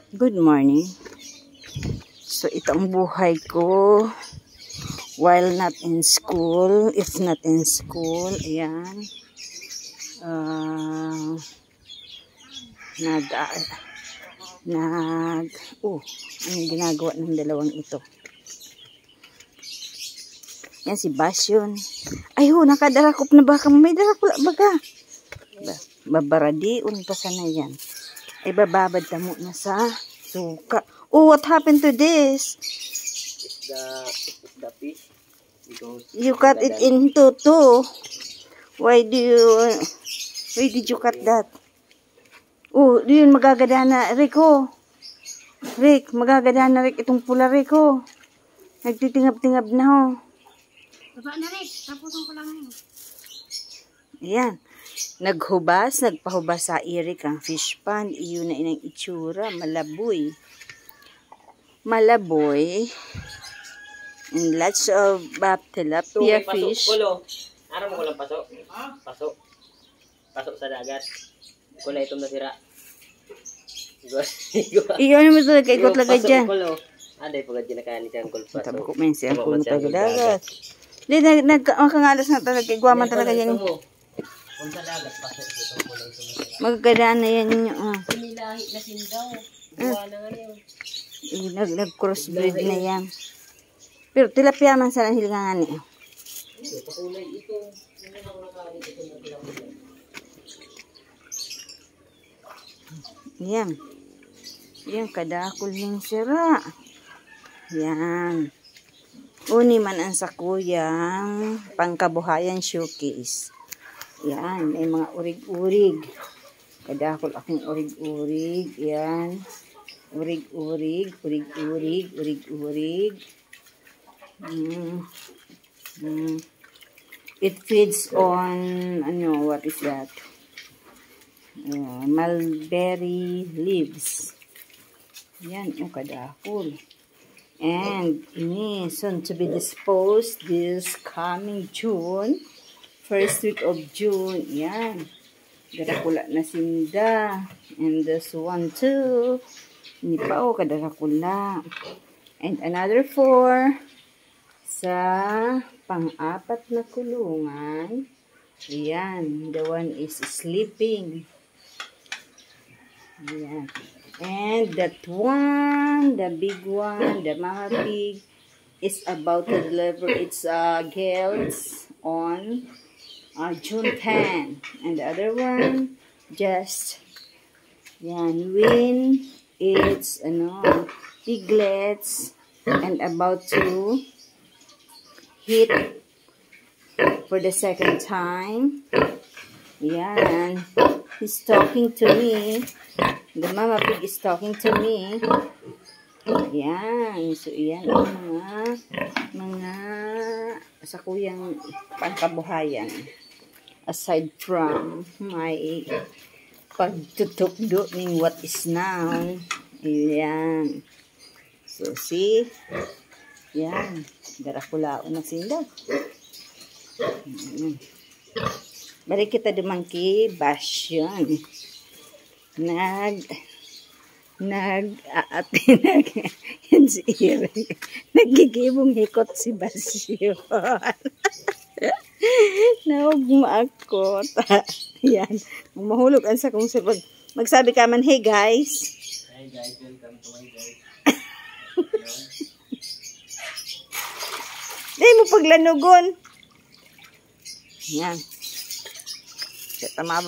Good morning. So ito ang buhay ko while not in school. If not in school, ayan. Anong ginagawa ng dalawang ito? Yan si Basyon. Ay nakadarakop na baka. May darakop baka. Babaradiun pa sana yan. Ay bababad tamo na sa suka. Oh, what happened to this? The fish. You cut it into two. Why did you cut that? Oh, yun magagadana, Rick, oh. Rick, magagadana, Rick, itong pula, Rick, oh. Nagtitingab-tingab na, oh. Baba na, Rick. Tapusin ko lang yun. Ayan. Nagpahubas sa Eric ang fish pond. Iyon na inang itsura. Malaboy. Malaboy. And lots of tilapia fish. Kulo. Araw mo ko lang pasok. Pasok. Pasok sa dagat. Kulay itong nasira. Iyon naman ito. Kaikot lagay dyan. Kulo. Aday pagod dyan nakaani siyang kulpa. Tama ko men siyang kulo dagat. Hindi, nagkangalas na talaga. Iguaman talaga yan. Kung sa dagat, pasok itong kulay itong nasira. Magkadaan na yan yun. Pinilahi na sindaw. Buwa na nga yun. Nag-crossbreed na yan. Pero tilapia man sa hilingan niya. Pakulay ito. Hindi na ako nakaani ito na tilapia. Yan. Yan, kadakol ng sira. Yan. Uni man ang sakuyang pangkabuhayan showcase. Yan, may mga urig-urig. Kadakol akong urig-urig. Yan. Urig-urig, urig-urig, urig-urig. It feeds on, what is that? Mulberry leaves. Yan, kadakol. And ini soon to be disposed this coming June. First week of June. Yan. Darakula na sinda. And this one too. Ini pa kadarakula. And another 4 sa pang-apat na kulungan. Ayan. The one is sleeping. Ayan. And that one, the big one, the mama pig, is about to deliver its gills on June 10. And the other one, just, when it's, piglets, and about to hit for the second time. Yan. He's talking to me. The mama pig is talking to me. Yan. So, yan ang mga sakuyang pangkabuhayan. Aside from my pagtutukdo ng what is now. Yan. So, see? Yan. Darakulaon na sila. Balik kita dumangki Basyon. Yan si Eric. Nagigibong hikot si Basyon. Naugma ako. Yan. Mahulog ang sa kong sabag. Magsabi ka man, hey guys. Hi guys, welcome to my guys. Dahil mo paglanugon. Yan. Tama ba?